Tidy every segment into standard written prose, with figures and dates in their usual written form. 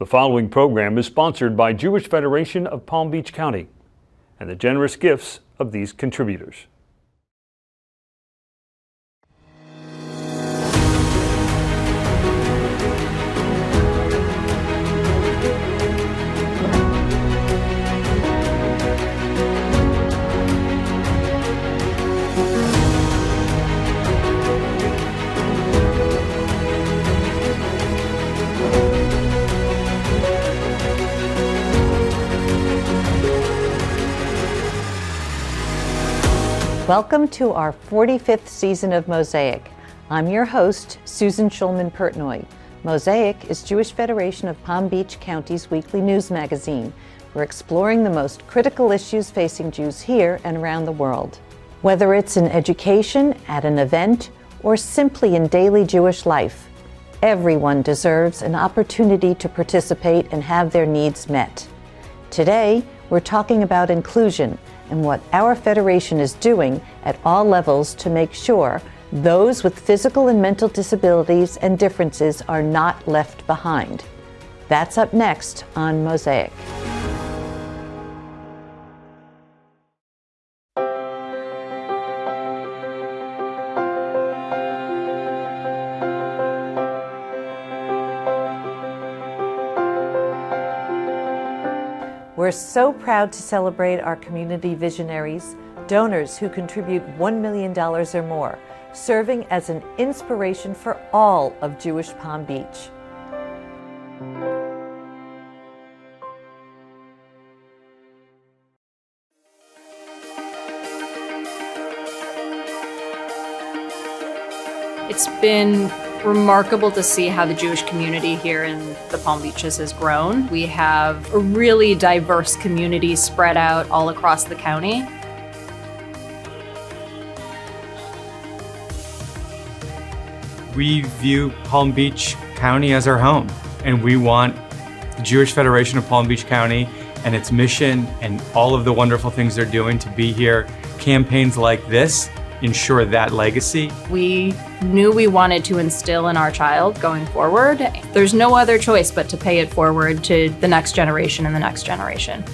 The following program is sponsored by Jewish Federation of Palm Beach County and the generous gifts of these contributors. Welcome to our 45th season of Mosaic. I'm your host, Susan Schulman-Pertnoy. Mosaic is Jewish Federation of Palm Beach County's weekly news magazine. We're exploring the most critical issues facing Jews here and around the world. Whether it's in education, at an event, or simply in daily Jewish life, everyone deserves an opportunity to participate and have their needs met. Today, we're talking about inclusion and what our federation is doing at all levels to make sure those with physical and mental disabilities and differences are not left behind. That's up next on Mosaic. We're so proud to celebrate our community visionaries, donors who contribute $1 million or more, serving as an inspiration for all of Jewish Palm Beach. It's been remarkable to see how the Jewish community here in the Palm Beaches has grown. We have a really diverse community spread out all across the county. We view Palm Beach County as our home, and we want the Jewish Federation of Palm Beach County and its mission and all of the wonderful things they're doing to be here. Campaigns like this ensure that legacy. We knew we wanted to instill in our child going forward. There's no other choice but to pay it forward to the next generation and the next generation.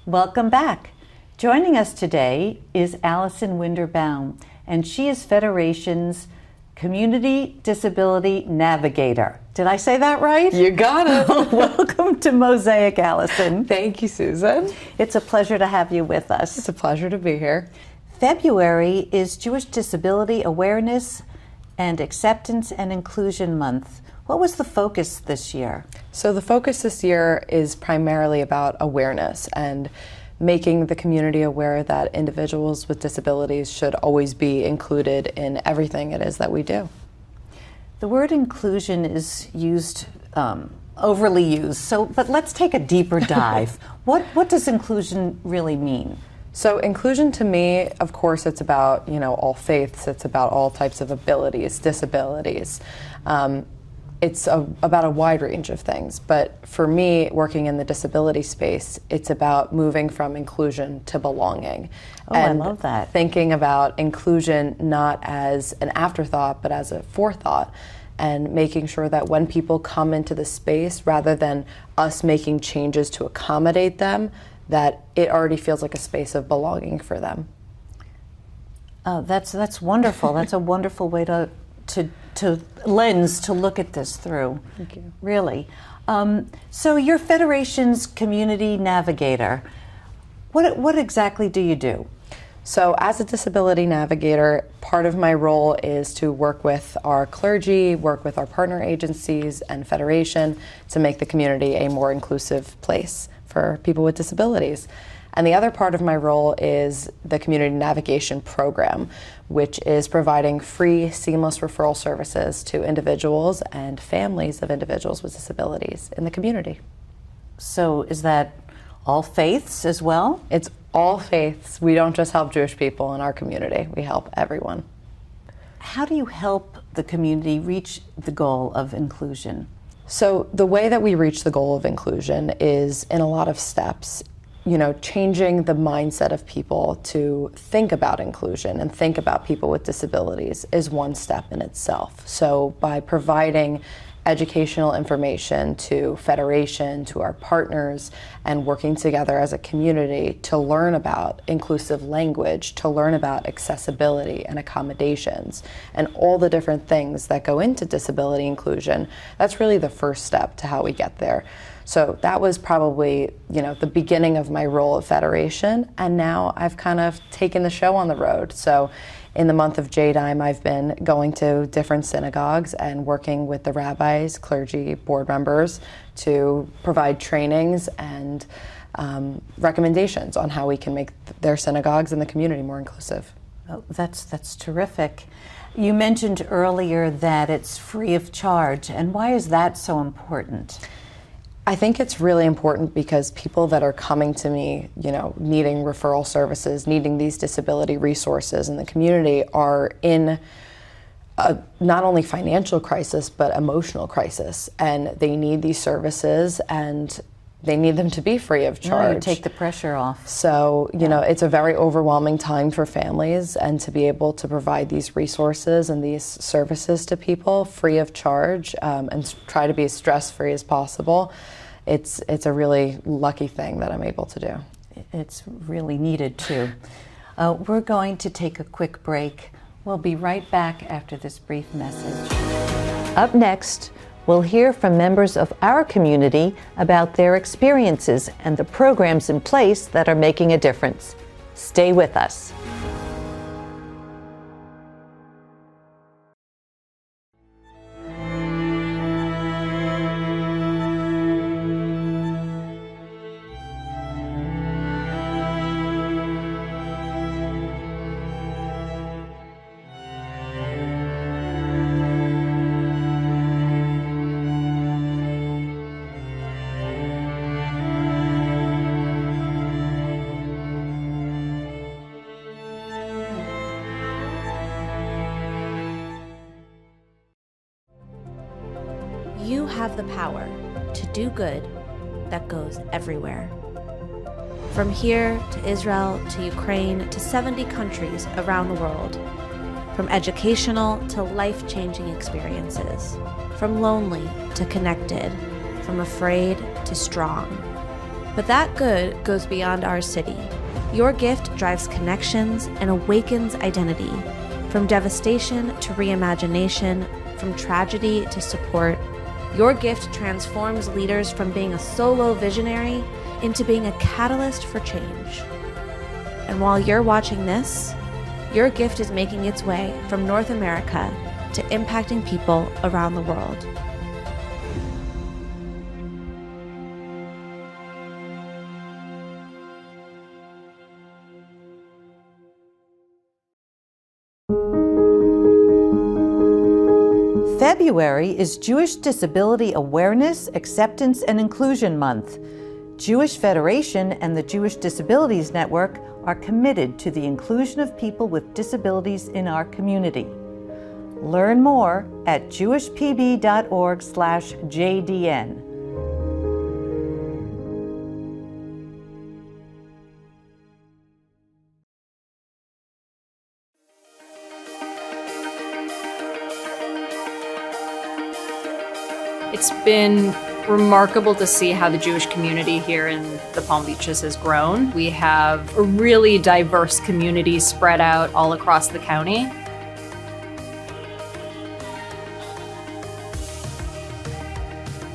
Welcome back. Joining us today is Allison Winder-Baum, and she is Federation's Community Disability Navigator. Did I say that right? You got it. Welcome to Mosaic, Allison. Thank you, Susan. It's a pleasure to have you with us. It's a pleasure to be here. February is Jewish Disability Awareness and Acceptance and Inclusion Month. What was the focus this year? So the focus this year is primarily about awareness and making the community aware that individuals with disabilities should always be included in everything it is that we do. The word inclusion is used, overly used, but let's take a deeper dive. What does inclusion really mean? So inclusion to me, of course, it's about, all faiths, it's about all types of abilities, disabilities. It's about a wide range of things, but for me, working in the disability space, it's about moving from inclusion to belonging. Oh, and I love that. Thinking about inclusion not as an afterthought, but as a forethought, and making sure that when people come into the space, rather than us making changes to accommodate them, that it already feels like a space of belonging for them. Oh, that's wonderful. That's a wonderful way to lens to look at this through. Thank you. Really. So you're Federation's community navigator. What exactly do you do? So as a disability navigator, part of my role is to work with our clergy, work with our partner agencies and federation to make the community a more inclusive place for people with disabilities. And the other part of my role is the community navigation program, which is providing free, seamless referral services to individuals and families of individuals with disabilities in the community. So is that all faiths as well? It's all faiths. We don't just help Jewish people in our community, we help everyone. How do you help the community reach the goal of inclusion? So the way that we reach the goal of inclusion is in a lot of steps. Changing the mindset of people to think about inclusion and think about people with disabilities is one step in itself. So by providing educational information to Federation, to our partners, and working together as a community to learn about inclusive language, to learn about accessibility and accommodations, and all the different things that go into disability inclusion, that's really the first step to how we get there. So that was probably, the beginning of my role at Federation, and now I've kind of taken the show on the road. So in the month of J-Dime, I've been going to different synagogues and working with the rabbis, clergy, board members to provide trainings and recommendations on how we can make their synagogues and the community more inclusive. Oh, that's terrific. You mentioned earlier that it's free of charge, and why is that so important? I think it's really important because people that are coming to me, needing referral services, needing these disability resources in the community are in a not only financial crisis, but emotional crisis. And they need these services and they need them to be free of charge. Right, take the pressure off. So, it's a very overwhelming time for families, and to be able to provide these resources and these services to people free of charge and try to be as stress-free as possible, it's a really lucky thing that I'm able to do. It's really needed too. We're going to take a quick break. We'll be right back after this brief message. Up next, we'll hear from members of our community about their experiences and the programs in place that are making a difference. Stay with us. You have the power to do good that goes everywhere. From here to Israel to Ukraine to 70 countries around the world. From educational to life-changing experiences. From lonely to connected. From afraid to strong. But that good goes beyond our city. Your gift drives connections and awakens identity. From devastation to reimagination, from tragedy to support, your gift transforms leaders from being a solo visionary into being a catalyst for change. And while you're watching this, your gift is making its way from North America to impacting people around the world. February is Jewish Disability Awareness, Acceptance, and Inclusion Month. Jewish Federation and the Jewish Disabilities Network are committed to the inclusion of people with disabilities in our community. Learn more at jewishpb.org/JDN. It's been remarkable to see how the Jewish community here in the Palm Beaches has grown. We have a really diverse community spread out all across the county.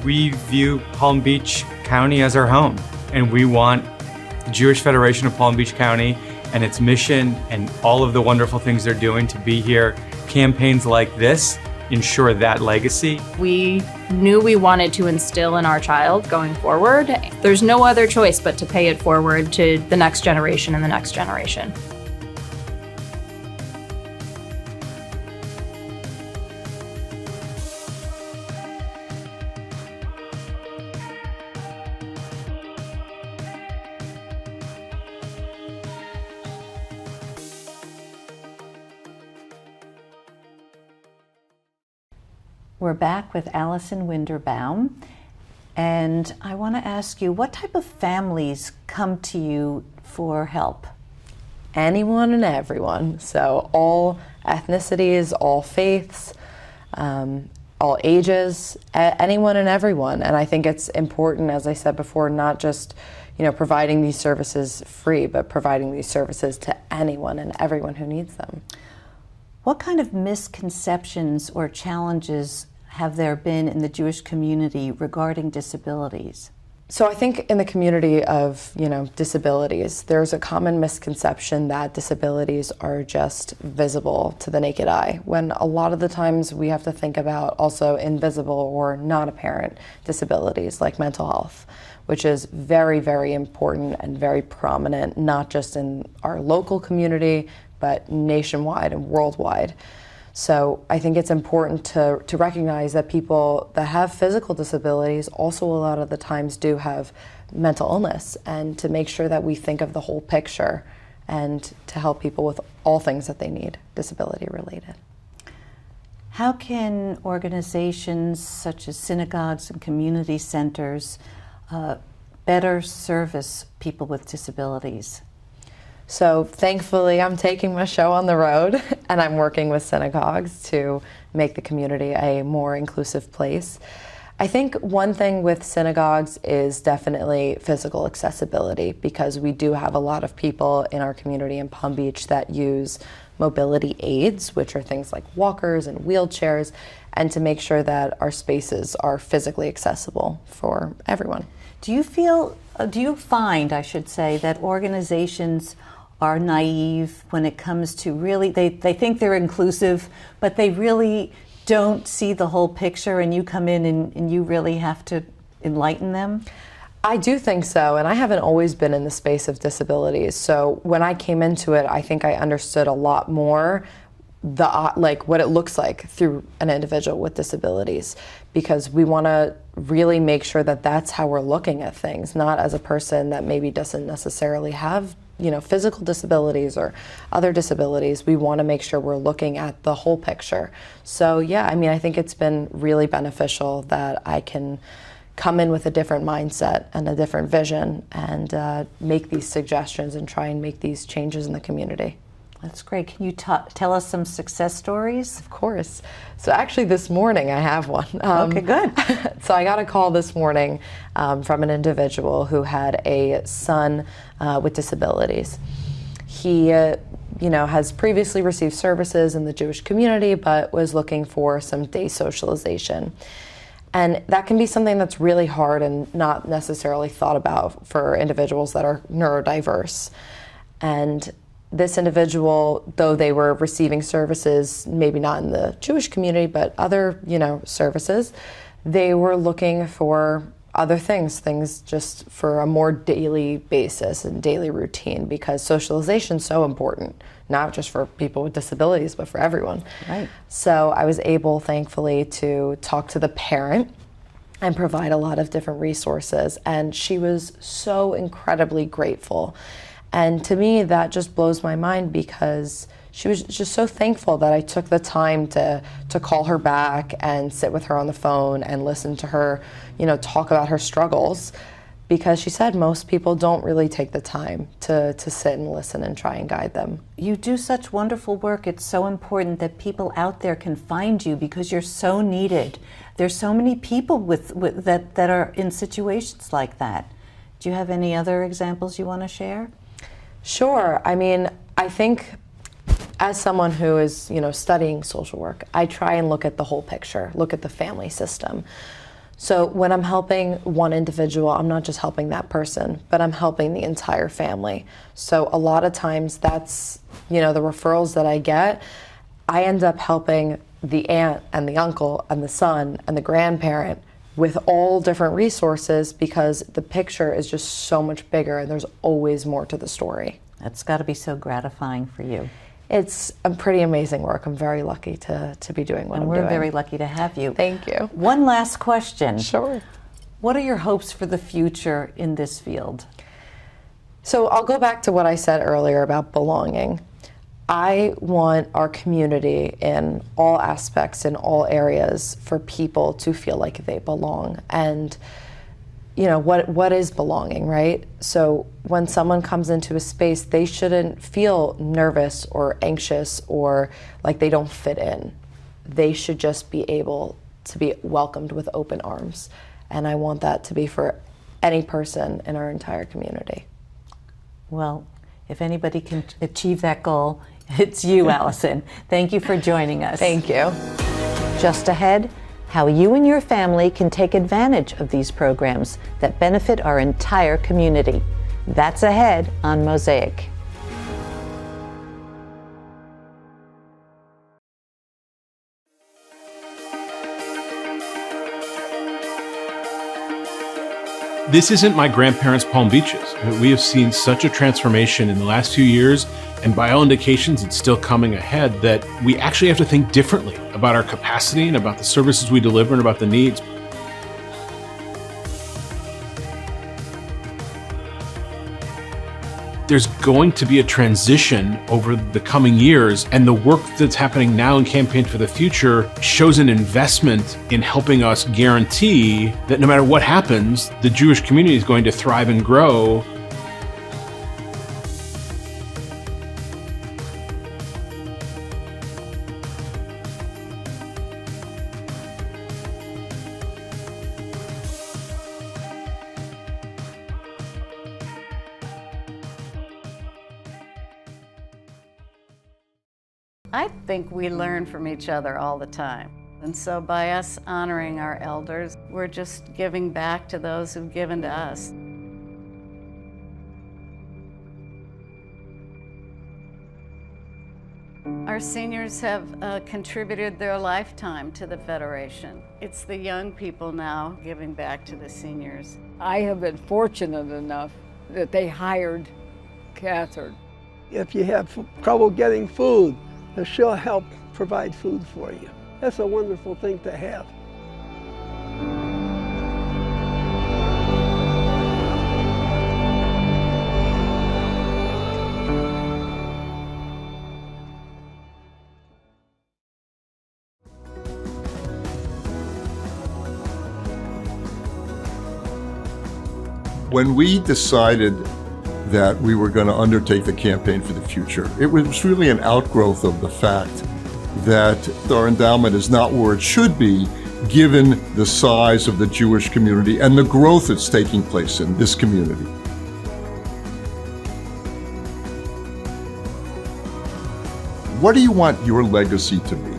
We view Palm Beach County as our home, and we want the Jewish Federation of Palm Beach County and its mission and all of the wonderful things they're doing to be here. Campaigns like this ensure that legacy. We knew we wanted to instill in our child going forward. There's no other choice but to pay it forward to the next generation and the next generation. We're back with Allison Winderbaum, and I want to ask you, what type of families come to you for help? Anyone and everyone. So all ethnicities, all faiths, all ages, anyone and everyone. And I think it's important, as I said before, not just providing these services free, but providing these services to anyone and everyone who needs them. What kind of misconceptions or challenges have there been in the Jewish community regarding disabilities? So I think in the community of, disabilities, there's a common misconception that disabilities are just visible to the naked eye, when a lot of the times we have to think about also invisible or non-apparent disabilities like mental health, which is very, very important and very prominent, not just in our local community, but nationwide and worldwide. So I think it's important to recognize that people that have physical disabilities also a lot of the times do have mental illness, and to make sure that we think of the whole picture and to help people with all things that they need, disability related. How can organizations such as synagogues and community centers better service people with disabilities? So thankfully, I'm taking my show on the road, and I'm working with synagogues to make the community a more inclusive place. I think one thing with synagogues is definitely physical accessibility, because we do have a lot of people in our community in Palm Beach that use mobility aids, which are things like walkers and wheelchairs, and to make sure that our spaces are physically accessible for everyone. Do you find, I should say, that organizations are naive when it comes to really, they think they're inclusive, but they really don't see the whole picture, and you come in and you really have to enlighten them? I do think so, and I haven't always been in the space of disabilities. So when I came into it, I think I understood a lot more what it looks like through an individual with disabilities, because we want to really make sure that that's how we're looking at things, not as a person that maybe doesn't necessarily have physical disabilities or other disabilities. We want to make sure we're looking at the whole picture. So yeah, I think it's been really beneficial that I can come in with a different mindset and a different vision and make these suggestions and try and make these changes in the community. That's great. Can you tell us some success stories? Of course. So actually this morning I have one. Okay, good. So I got a call this morning from an individual who had a son with disabilities. He has previously received services in the Jewish community, but was looking for some day socialization. And that can be something that's really hard and not necessarily thought about for individuals that are neurodiverse. And this individual, though they were receiving services, maybe not in the Jewish community, but other, services, they were looking for other things just for a more daily basis and daily routine, because socialization is so important, not just for people with disabilities, but for everyone. Right. So I was able, thankfully, to talk to the parent and provide a lot of different resources, and she was so incredibly grateful. And to me, that just blows my mind, because she was just so thankful that I took the time to call her back and sit with her on the phone and listen to her, talk about her struggles, because she said most people don't really take the time to sit and listen and try and guide them. You do such wonderful work. It's so important that people out there can find you, because you're so needed. There's so many people that are in situations like that. Do you have any other examples you want to share? Sure. I think as someone who is, studying social work, I try and look at the whole picture, look at the family system. So when I'm helping one individual, I'm not just helping that person, but I'm helping the entire family. So a lot of times that's, the referrals that I get, I end up helping the aunt and the uncle and the son and the grandparent with all different resources because the picture is just so much bigger and there's always more to the story. That's got to be so gratifying for you. It's a pretty amazing work. I'm very lucky to be doing what I'm doing. And we're very lucky to have you. Thank you. One last question. Sure. What are your hopes for the future in this field? So I'll go back to what I said earlier about belonging. I want our community in all aspects, in all areas, for people to feel like they belong. And what is belonging, right? So when someone comes into a space, they shouldn't feel nervous or anxious or like they don't fit in. They should just be able to be welcomed with open arms. And I want that to be for any person in our entire community. Well, if anybody can achieve that goal, it's you, Allison. Thank you for joining us. Thank you. Just ahead, how you and your family can take advantage of these programs that benefit our entire community. That's ahead on Mosaic. This isn't my grandparents' Palm Beaches. We have seen such a transformation in the last few years, and by all indications, it's still coming ahead, that we actually have to think differently about our capacity and about the services we deliver and about the needs. There's going to be a transition over the coming years, and the work that's happening now in Campaign for the Future shows an investment in helping us guarantee that no matter what happens, the Jewish community is going to thrive and grow. I think we learn from each other all the time. And so by us honoring our elders, we're just giving back to those who've given to us. Our seniors have contributed their lifetime to the Federation. It's the young people now giving back to the seniors. I have been fortunate enough that they hired Catherine. If you have trouble getting food, she'll help provide food for you. That's a wonderful thing to have. When we decided that we were going to undertake the Campaign for the Future, it was really an outgrowth of the fact that our endowment is not where it should be given the size of the Jewish community and the growth that's taking place in this community. What do you want your legacy to be?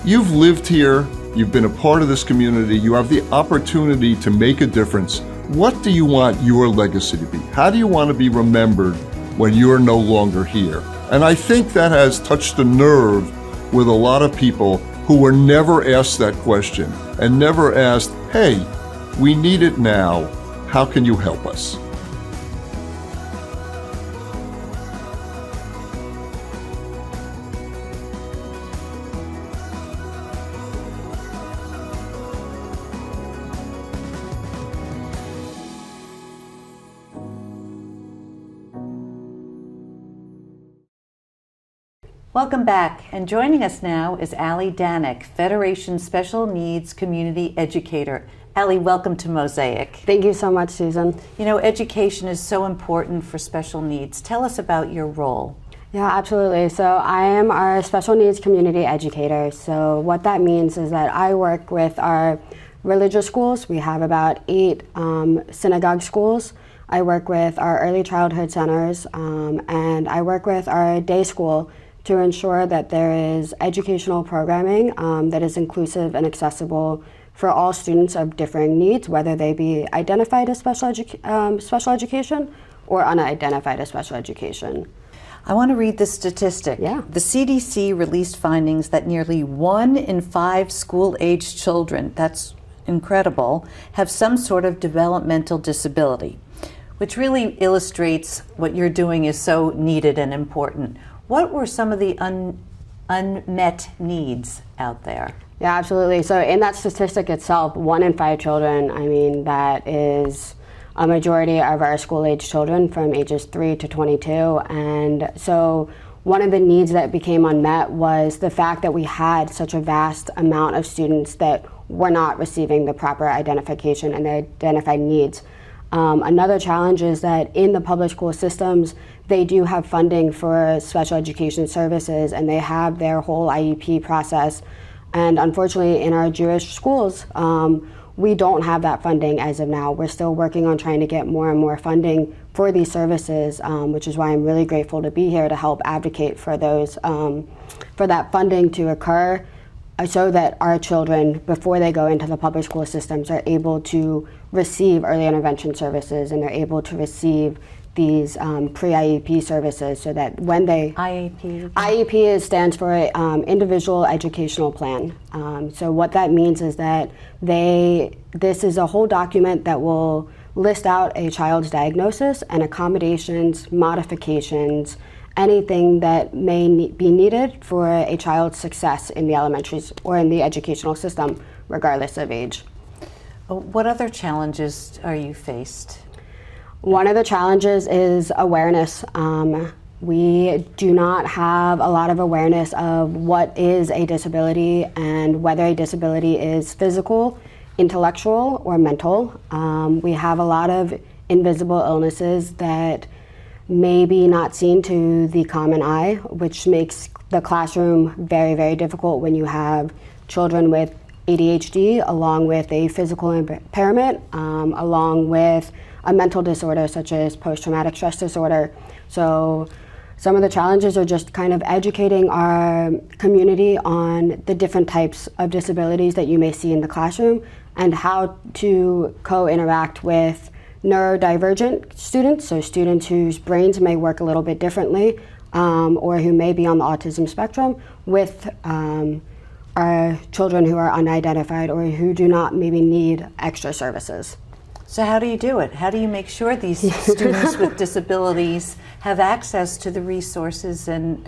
You've lived here, you've been a part of this community, you have the opportunity to make a difference. What do you want your legacy to be? How do you want to be remembered when you're no longer here? And I think that has touched a nerve with a lot of people who were never asked that question and never asked, hey, we need it now. How can you help us? Welcome back, and joining us now is Allie Danick, Federation Special Needs Community Educator. Allie, welcome to Mosaic. Thank you so much, Susan. You know, education is so important for special needs. Tell us about your role. Yeah, absolutely. So I am our Special Needs Community Educator. So what that means is that I work with our religious schools. We have about 8 synagogue schools. I work with our early childhood centers, and I work with our day school to ensure that there is educational programming that is inclusive and accessible for all students of differing needs, whether they be identified as special education or unidentified as special education. I want to read this statistic. Yeah. The CDC released findings that nearly 1 in 5 school-aged children, that's incredible, have some sort of developmental disability, which really illustrates what you're doing is so needed and important. What were some of the unmet needs out there? Yeah, absolutely. So in that statistic itself, 1 in 5 children, I mean, that is a majority of our school-age children from ages 3 to 22. And so one of the needs that became unmet was the fact that we had such a vast amount of students that were not receiving the proper identification and the identified needs. Another challenge is that in the public school systems, they do have funding for special education services and they have their whole IEP process. And unfortunately, in our Jewish schools, we don't have that funding as of now. We're still working on trying to get more and more funding for these services, which is why I'm really grateful to be here to help advocate for those, for that funding to occur, so that our children, before they go into the public school systems, are able to receive early intervention services and they're able to receive these pre-IEP services, so that when they... IEP stands for Individual Educational Plan. So what that means is that this is a whole document that will list out a child's diagnosis and accommodations, modifications, anything that may be needed for a child's success in the elementaries or in the educational system, regardless of age. What other challenges are you faced? One of the challenges is awareness. We do not have a lot of awareness of what is a disability and whether a disability is physical, intellectual, or mental. We have a lot of invisible illnesses that may be not seen to the common eye, which makes the classroom very, very difficult when you have children with ADHD, along with a physical impairment, along with a mental disorder such as post-traumatic stress disorder. So some of the challenges are just kind of educating our community on the different types of disabilities that you may see in the classroom and how to co-interact with neurodivergent students, so students whose brains may work a little bit differently or who may be on the autism spectrum, with our children who are unidentified or who do not maybe need extra services. So how do you do it? How do you make sure these students with disabilities have access to the resources and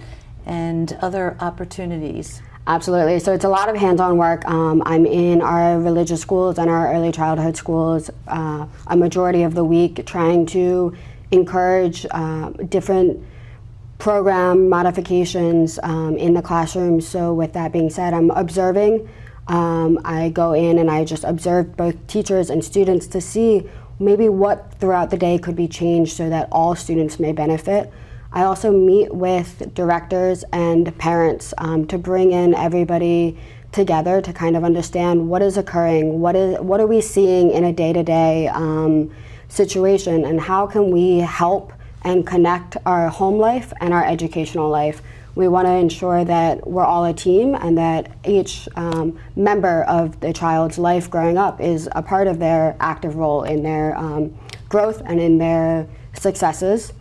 other opportunities? Absolutely. So it's a lot of hands-on work. I'm in our religious schools and our early childhood schools a majority of the week, trying to encourage different program modifications in the classroom. So with that being said, I'm observing. I go in and I just observe both teachers and students to see maybe what throughout the day could be changed so that all students may benefit. I also meet with directors and parents to bring in everybody together to kind of understand what is occurring, what are we seeing in a day-to-day situation, and how can we help and connect our home life and our educational life. We want to ensure that we're all a team and that each member of the child's life growing up is a part of their active role in their growth and in their successes.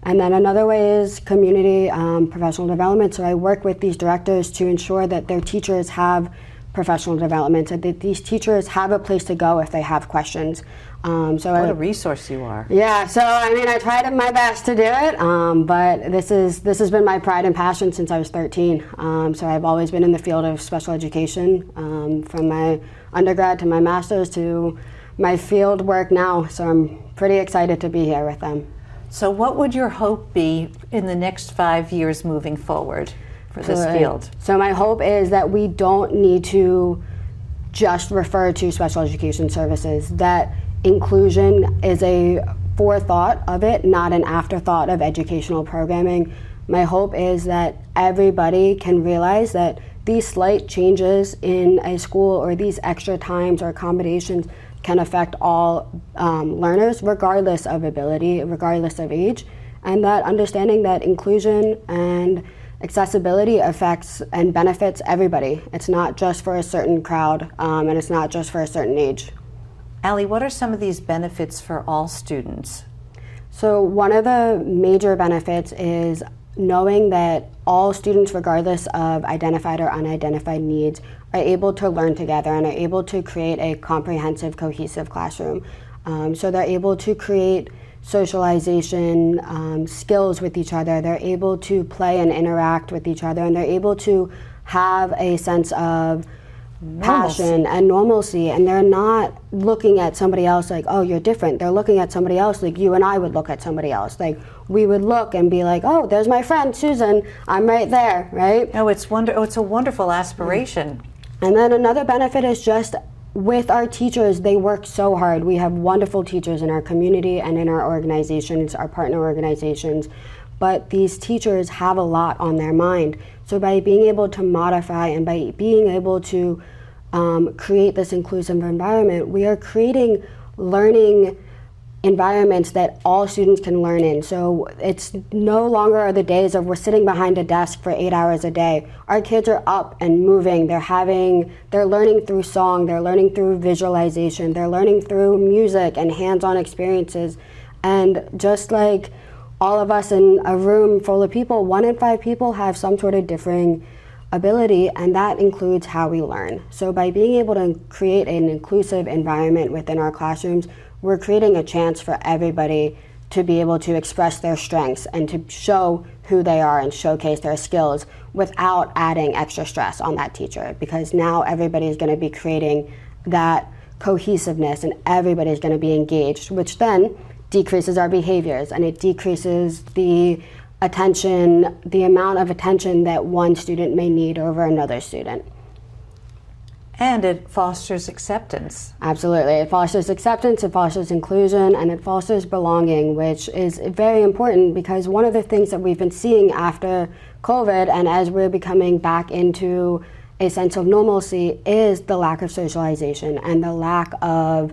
And then another way is community professional development. So I work with these directors to ensure that their teachers have professional development, so that these teachers have a place to go if they have questions. What a resource you are. Yeah, so I mean, I tried my best to do it, but this has been my pride and passion since I was 13. So I've always been in the field of special education, from my undergrad to my master's to my field work now. So I'm pretty excited to be here with them. So what would your hope be in the next 5 years moving forward for this field? So my hope is that we don't need to just refer to special education services, that inclusion is a forethought of it, not an afterthought of educational programming. My hope is that everybody can realize that these slight changes in a school or these extra times or accommodations can affect all learners, regardless of ability, regardless of age, and that understanding that inclusion and accessibility affects and benefits everybody. It's not just for a certain crowd, and it's not just for a certain age. Allie, what are some of these benefits for all students? So one of the major benefits is knowing that all students, regardless of identified or unidentified needs, are able to learn together and are able to create a comprehensive, cohesive classroom. So they're able to create socialization skills with each other. They're able to play and interact with each other, and they're able to have a sense of passion and normalcy, and they're not looking at somebody else like, oh, you're different. They're looking at somebody else like you and I would look at somebody else. Like, we would look and be like, oh, there's my friend Susan, I'm right there, right? Oh, it's a wonderful aspiration. And then another benefit is just with our teachers, they work so hard. We have wonderful teachers in our community and in our organizations, our partner organizations, but these teachers have a lot on their mind. So by being able to modify and by being able to create this inclusive environment, we are creating learning environments that all students can learn in. So it's no longer are the days of we're sitting behind a desk for 8 hours a day. Our kids are up and moving. They're learning through song, they're learning through visualization, they're learning through music and hands-on experiences. And just like all of us in a room full of people, 1 in 5 people have some sort of differing ability, and that includes how we learn. So by being able to create an inclusive environment within our classrooms, we're creating a chance for everybody to be able to express their strengths and to show who they are and showcase their skills without adding extra stress on that teacher, because now everybody's going to be creating that cohesiveness and everybody's going to be engaged, which then decreases our behaviors and it decreases the attention, the amount of attention that one student may need over another student. And it fosters acceptance. Absolutely. It fosters acceptance, it fosters inclusion, and it fosters belonging, which is very important because one of the things that we've been seeing after COVID and as we're becoming back into a sense of normalcy is the lack of socialization and the lack of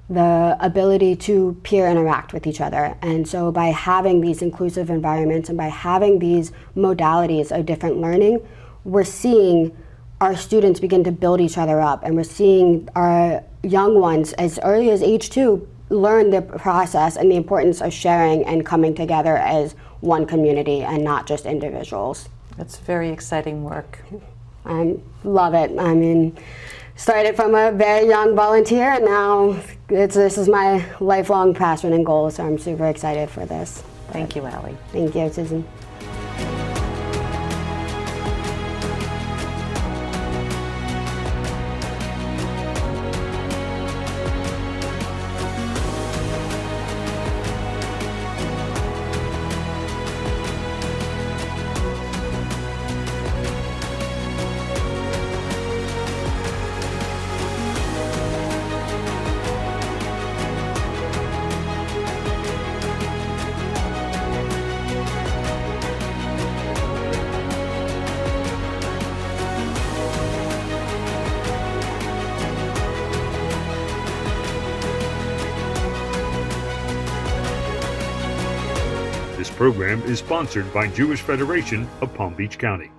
the ability to peer interact with each other. And so by having these inclusive environments and by having these modalities of different learning, we're seeing our students begin to build each other up, and we're seeing our young ones as early as age 2 learn the process and the importance of sharing and coming together as one community and not just individuals. That's very exciting work. I love it. I mean, started from a very young volunteer, and now this is my lifelong passion and goal, so I'm super excited for this. Thank you, Allie. Thank you, Susan. This program is sponsored by Jewish Federation of Palm Beach County.